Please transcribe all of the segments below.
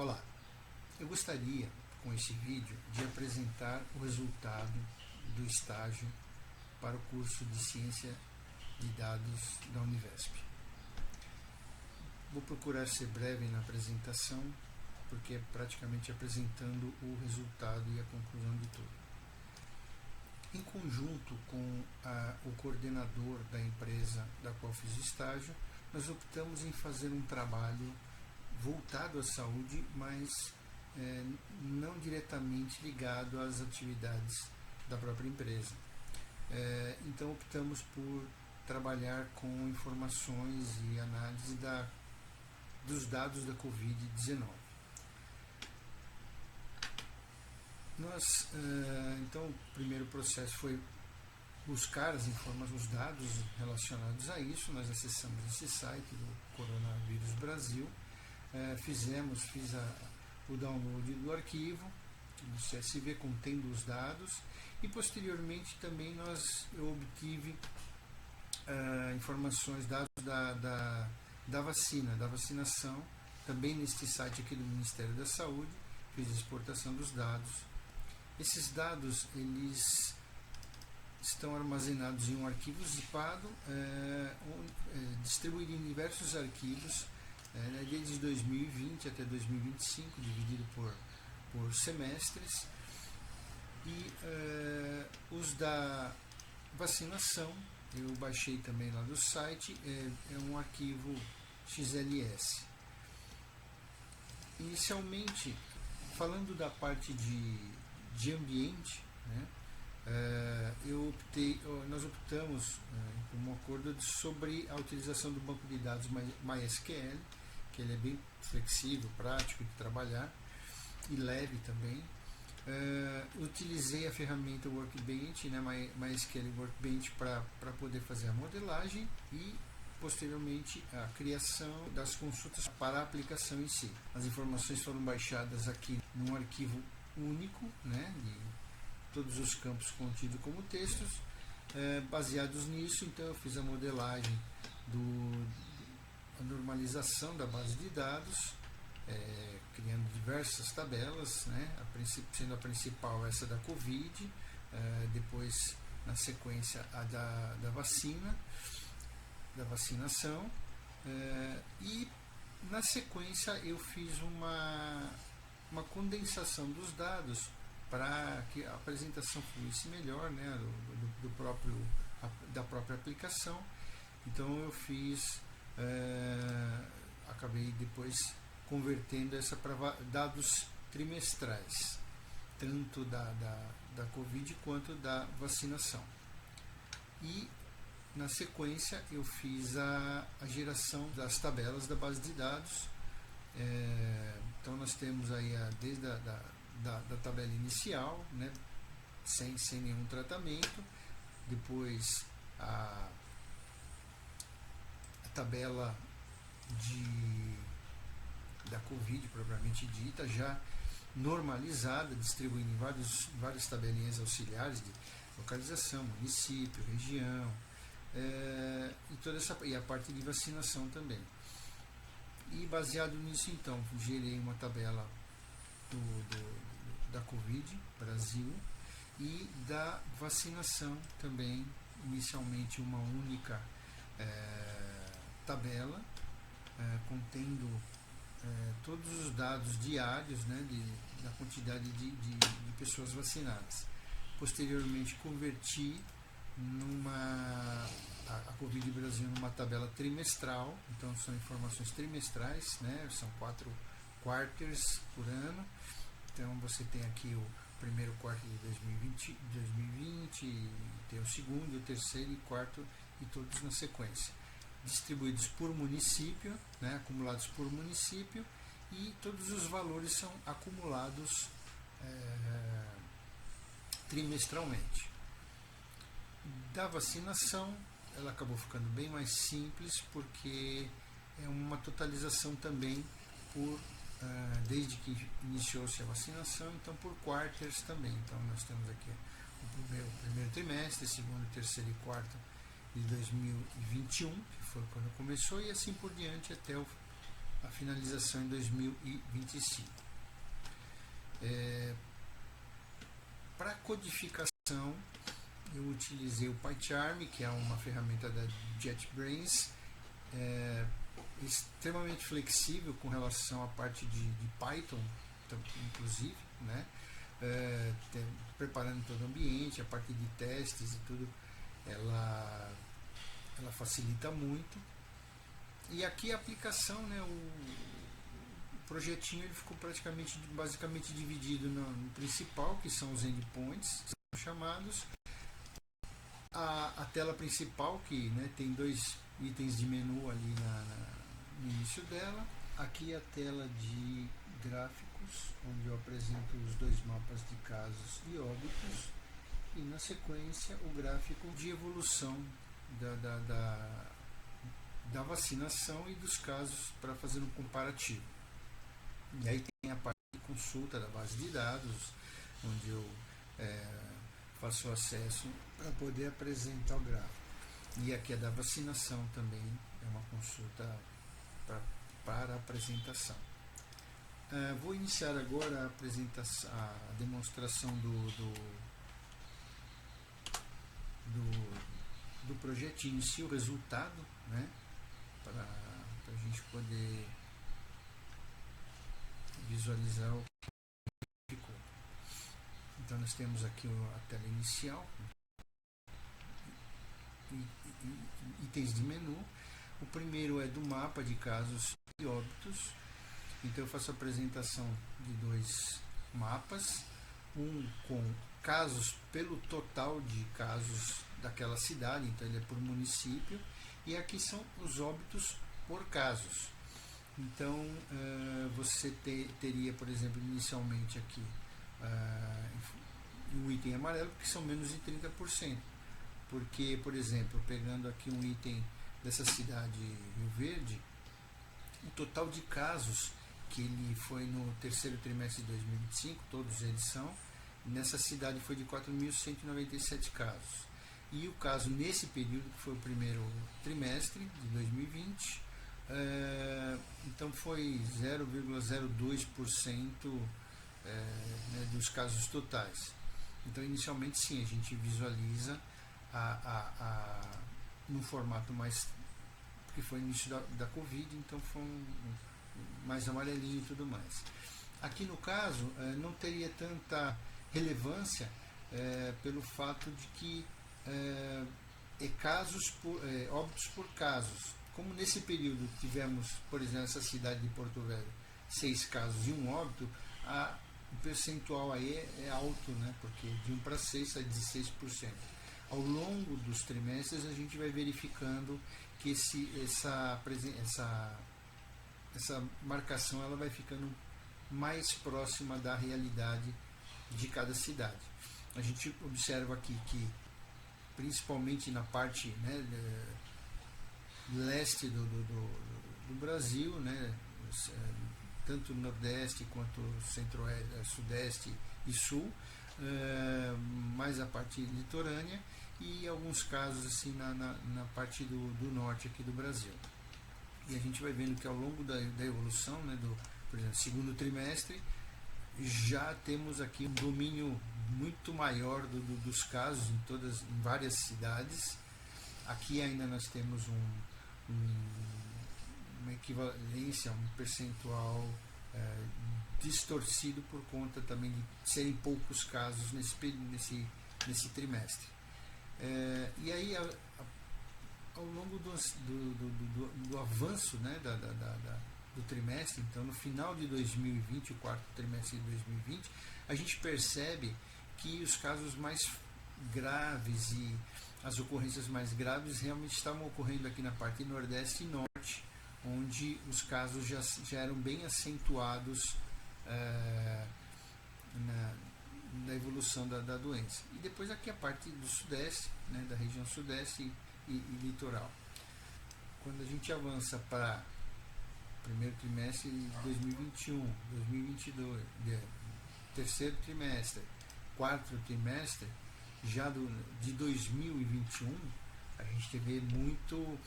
Olá, eu gostaria com este vídeo de apresentar o resultado do estágio para o curso de Ciência de Dados da Univesp. Vou procurar ser breve na apresentação, porque é praticamente apresentando o resultado e a conclusão de tudo. Em conjunto com o coordenador da empresa da qual fiz o estágio, nós optamos em fazer um trabalho voltado à saúde, mas não diretamente ligado às atividades da própria empresa. Então optamos por trabalhar com informações e análise dos dados da Covid-19. Então, o primeiro processo foi buscar as informações, os dados relacionados a isso. Nós acessamos esse site do Coronavírus Brasil, fiz o download do arquivo do CSV contendo os dados e posteriormente também eu obtive informações, dados da vacinação, também neste site aqui do Ministério da Saúde. Fiz a exportação dos dados. Esses dados eles estão armazenados em um arquivo zipado, distribuído em diversos arquivos, desde 2020 até 2025, dividido por semestres. E os da vacinação eu baixei também lá do site, é um arquivo XLS. Inicialmente, falando da parte de ambiente, né, nós optamos por um acordo sobre a utilização do banco de dados MySQL, que ele é bem flexível, prático de trabalhar e leve também. Utilizei a ferramenta Workbench, né, MySQL Workbench, para poder fazer a modelagem e posteriormente a criação das consultas para a aplicação em si. As informações foram baixadas aqui num arquivo único, né, de todos os campos contidos como textos. Baseados nisso, então eu fiz a modelagem a normalização da base de dados, criando diversas tabelas, né, sendo a principal essa da Covid, depois na sequência a da vacinação, e na sequência eu fiz uma condensação dos dados para que a apresentação fluísse melhor, né, da própria aplicação. Então eu acabei depois convertendo essa para dados trimestrais, tanto da Covid quanto da vacinação. E na sequência eu fiz a geração das tabelas da base de dados. Então nós temos aí desde da tabela inicial, né, sem nenhum tratamento, depois a tabela da Covid propriamente dita, já normalizada, distribuindo em várias tabelinhas auxiliares de localização, município, região, e a parte de vacinação também. E baseado nisso, então, gerei uma tabela da Covid Brasil e da vacinação também, inicialmente uma única tabela, contendo todos os dados diários, né, da quantidade de pessoas vacinadas. Posteriormente converti a Covid Brasil numa tabela trimestral, então são informações trimestrais, né, são 4 quarters por ano. Então você tem aqui o primeiro quarto de 2020, tem o segundo, o terceiro e quarto, e todos na sequência, distribuídos por município, né, acumulados por município, e todos os valores são acumulados trimestralmente. Da vacinação, ela acabou ficando bem mais simples, porque é uma totalização também desde que iniciou-se a vacinação, então por quarters também. Então nós temos aqui o primeiro trimestre, segundo, terceiro e quarto de 2021, que foi quando começou, e assim por diante até o a finalização em 2025. Para codificação, eu utilizei o PyCharm, que é uma ferramenta da JetBrains, extremamente flexível com relação à parte de Python, inclusive, né? Preparando todo o ambiente, a parte de testes e tudo, ela facilita muito. E aqui a aplicação, né, o projetinho ele ficou basicamente dividido no principal, que são os endpoints, que são chamados, a tela principal, que, né, tem 2 itens de menu ali no início dela. Aqui a tela de gráficos, onde eu apresento os 2 mapas de casos e óbitos, e na sequência o gráfico de evolução da vacinação e dos casos para fazer um comparativo. E aí tem a parte de consulta da base de dados, onde eu faço acesso para poder apresentar o gráfico. E aqui é da vacinação também, é uma consulta para apresentação. Vou iniciar agora a demonstração do projetinho em si, o resultado, né, para a gente poder visualizar o que ficou. Então nós temos aqui a tela inicial, itens de menu. O primeiro é do mapa de casos e óbitos. Então eu faço a apresentação de 2 mapas, um com casos pelo total de casos daquela cidade, então ele é por município, e aqui são os óbitos por casos. Então você teria, por exemplo, inicialmente aqui o item amarelo, que são menos de 30%, porque, por exemplo, pegando aqui um item dessa cidade Rio Verde, o total de casos que ele foi no terceiro trimestre de 2025, todos eles são, nessa cidade foi de 4.197 casos. E o caso nesse período, que foi o primeiro trimestre de 2020, então foi 0,02% né, dos casos totais. Então, inicialmente, sim, a gente visualiza no formato mais... porque foi o início da Covid, então foi mais amarelinho e tudo mais. Aqui no caso, não teria tanta relevância pelo fato de que óbitos por casos. Como nesse período tivemos, por exemplo, essa cidade de Porto Velho, 6 casos e 1 óbito, o percentual aí é alto, né? Porque de 1 para 6 sai 16%. Ao longo dos trimestres a gente vai verificando que essa marcação ela vai ficando mais próxima da realidade de cada cidade. A gente observa aqui que, principalmente na parte, né, leste do Brasil, né, tanto Nordeste quanto Centro-Oeste, Sudeste e Sul, mais a parte litorânea, e alguns casos assim na parte do norte aqui do Brasil. E a gente vai vendo que ao longo da evolução, né, por exemplo, segundo trimestre, já temos aqui um domínio muito maior dos casos em várias cidades. Aqui ainda nós temos uma equivalência, um percentual distorcido por conta também de serem poucos casos nesse trimestre. E aí, ao longo do avanço, né, do trimestre, então no final de 2020, o quarto trimestre de 2020, a gente percebe que os casos mais graves e as ocorrências mais graves realmente estavam ocorrendo aqui na parte nordeste e norte, onde os casos já eram bem acentuados na evolução da doença. E depois aqui a parte do sudeste, né, da região sudeste e litoral. Quando a gente avança para primeiro trimestre de 2021, 2022, terceiro trimestre, quarto trimestre, já de 2021, a gente vê muito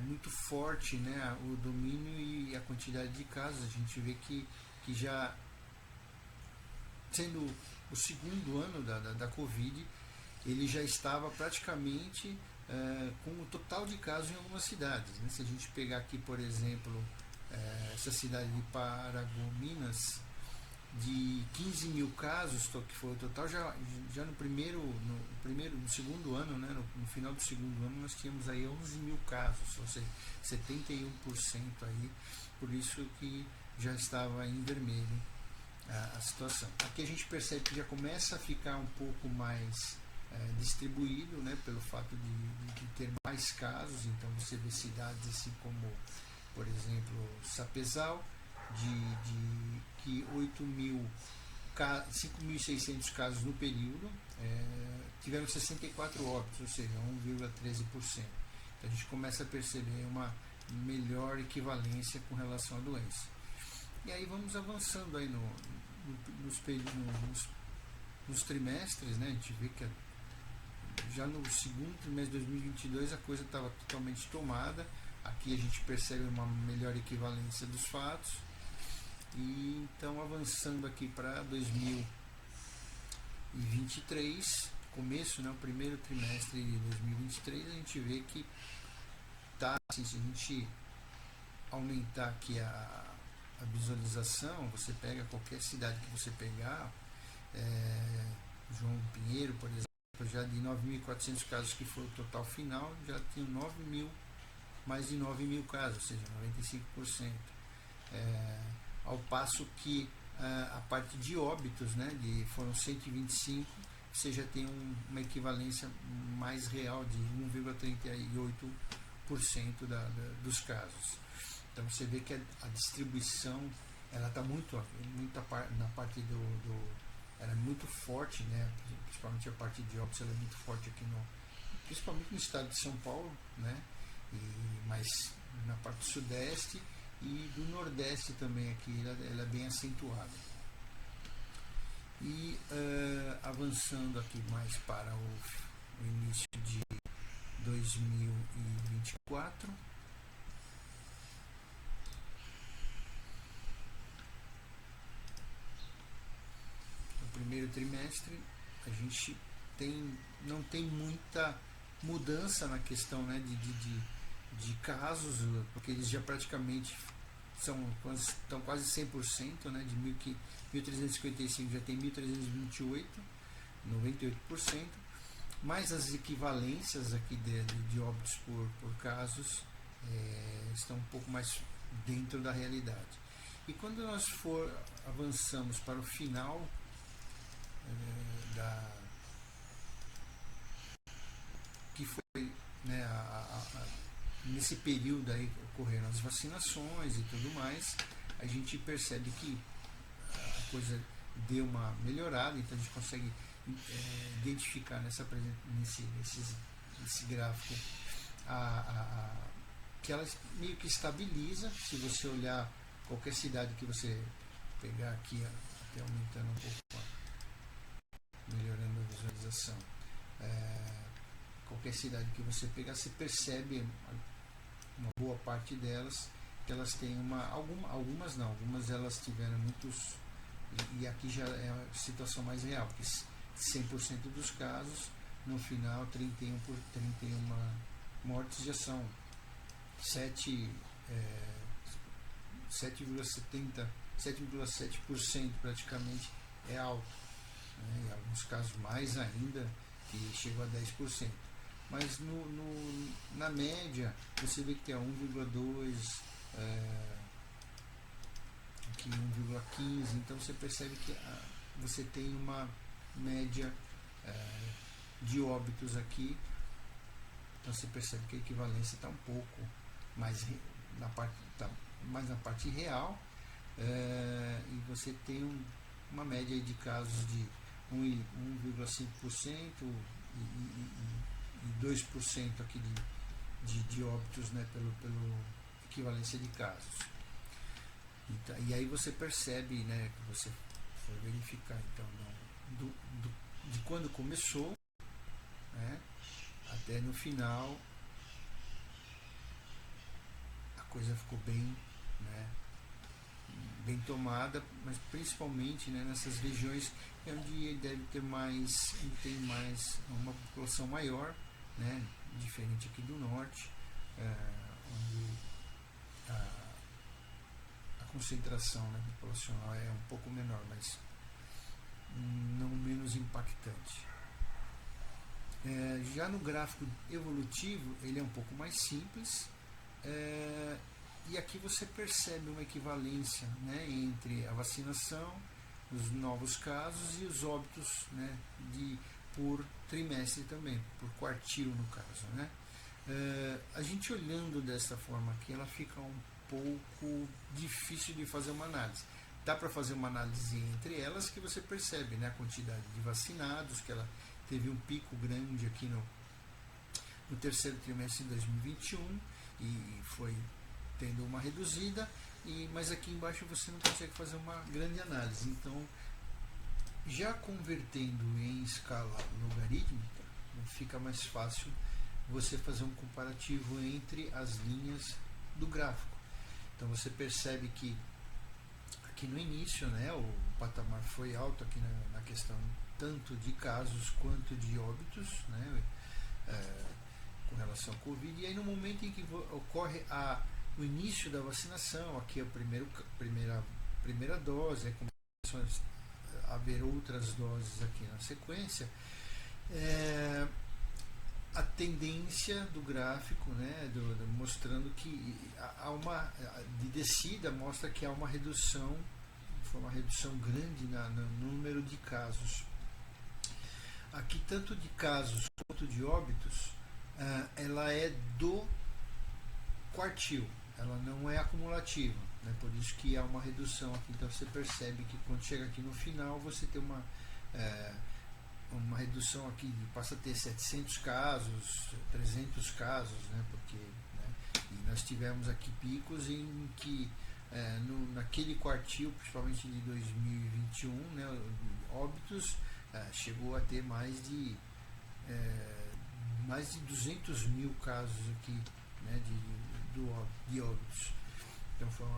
muito forte, né, o domínio e a quantidade de casos. A gente vê que já sendo o segundo ano da Covid, ele já estava praticamente com o total de casos em algumas cidades. Né? Se a gente pegar aqui, por exemplo, essa cidade de Paragominas, de 15 mil casos, que foi o total, já no segundo ano, né, no final do segundo ano, nós tínhamos aí 11 mil casos, ou seja, 71% aí, por isso que já estava em vermelho a situação. Aqui a gente percebe que já começa a ficar um pouco mais distribuído, né, pelo fato de ter mais casos. Então você vê cidades assim como, por exemplo, Sapezal, que 5.600 casos no período, tiveram 64 óbitos, ou seja, 1,13%. Então a gente começa a perceber uma melhor equivalência com relação à doença. E aí vamos avançando aí nos trimestres, né? A gente vê que já no segundo trimestre de 2022 a coisa estava totalmente tomada. Aqui a gente percebe uma melhor equivalência dos fatos. E então, avançando aqui para 2023, começo, né, o primeiro trimestre de 2023, a gente vê que tá, assim, se a gente aumentar aqui a visualização, você pega qualquer cidade que você pegar, João Pinheiro, por exemplo, já de 9.400 casos, que foi o total final, já tinha mais de 9 mil casos, ou seja, 95%. Ao passo que a parte de óbitos, né, foram 125, você já tem uma equivalência mais real de 1,38% dos casos. Então você vê que a distribuição ela está muito na parte ela é muito forte, né, principalmente a parte de óbitos, ela é muito forte aqui principalmente no estado de São Paulo, né, mas na parte do sudeste e do nordeste também aqui ela é bem acentuada. E avançando aqui mais para o início de 2024, no primeiro trimestre a gente não tem muita mudança na questão, né, de casos, porque eles já praticamente estão quase 100%, né, de 1.355 já tem 1.328, 98%, mas as equivalências aqui de óbitos por casos estão um pouco mais dentro da realidade. E quando nós avançamos para o final que foi, né, nesse período aí ocorreram as vacinações e tudo mais, a gente percebe que a coisa deu uma melhorada. Então a gente consegue identificar nesse gráfico que ela meio que estabiliza. Se você olhar qualquer cidade que você pegar aqui, até aumentando um pouco, melhorando a visualização, qualquer cidade que você pegar, você percebe uma boa parte delas que elas têm algumas elas tiveram muitos, e aqui já é a situação mais real, porque 100% dos casos, no final 31 mortes já são 7,7% praticamente, é alto, né? Em alguns casos mais ainda, que chegou a 10%. Mas na média você vê que tem 1,2, aqui 1,15, então você percebe que você tem uma média de óbitos aqui. Então você percebe que a equivalência está um pouco mais na parte real, e você tem uma média de casos de 1,5% e 2% aqui de óbitos, né, pelo equivalência de casos. Então, e aí você percebe, né, que você for verificar então de quando começou, né, até no final coisa ficou bem, né, bem tomada, mas principalmente, né, nessas regiões onde deve ter mais, onde tem mais uma população maior, né, diferente aqui do norte, onde a concentração, né, populacional é um pouco menor, mas não menos impactante. Já no gráfico evolutivo, ele é um pouco mais simples, e aqui você percebe uma equivalência, né, entre a vacinação, os novos casos e os óbitos, né, por trimestre também, por quartil no caso, né. A gente olhando dessa forma aqui, ela fica um pouco difícil de fazer uma análise. Dá para fazer uma análise entre elas que você percebe, né, a quantidade de vacinados, que ela teve um pico grande aqui no terceiro trimestre de 2021 e foi tendo uma reduzida, mas aqui embaixo você não consegue fazer uma grande análise. Então, já convertendo em escala logarítmica, fica mais fácil você fazer um comparativo entre as linhas do gráfico. Então você percebe que aqui no início, né, o patamar foi alto aqui na questão tanto de casos quanto de óbitos, né, com relação ao Covid, e aí no momento em que ocorre o início da vacinação, aqui é a primeira dose, aí começam a haver outras doses aqui na sequência, a tendência do gráfico, né, mostrando que há de descida, mostra que há uma redução, foi uma redução grande no número de casos. Aqui, tanto de casos quanto de óbitos, ela é do quartil, ela não é acumulativa, né? Por isso que há uma redução aqui. Então você percebe que quando chega aqui no final você tem uma redução aqui, passa a ter 700 casos, 300 casos, né? Porque, né? E nós tivemos aqui picos em que naquele quartil, principalmente de 2021, né, óbitos, chegou a ter mais de 200 mil casos aqui, né, de óbitos. Então foi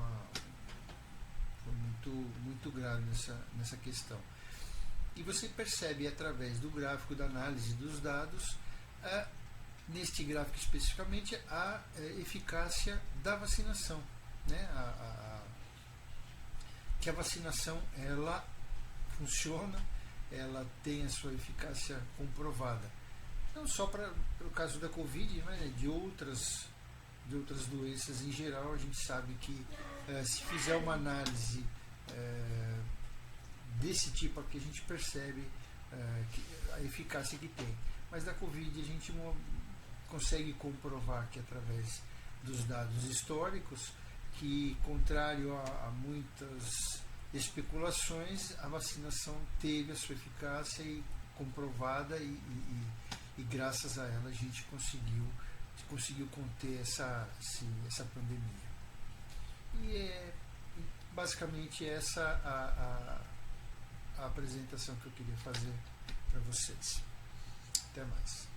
muito grave nessa questão. E você percebe através do gráfico da análise dos dados, neste gráfico especificamente, a eficácia da vacinação, né? Que a vacinação ela funciona, ela tem a sua eficácia comprovada. Não só pelo caso da Covid, mas de outras doenças em geral. A gente sabe que se fizer uma análise desse tipo aqui, a gente percebe a eficácia que tem. Mas da Covid a gente consegue comprovar que através dos dados históricos que, contrário a muitas especulações, a vacinação teve a sua eficácia e comprovada, e graças a ela a gente conseguiu conter essa pandemia. E é basicamente essa a apresentação que eu queria fazer para vocês. Até mais.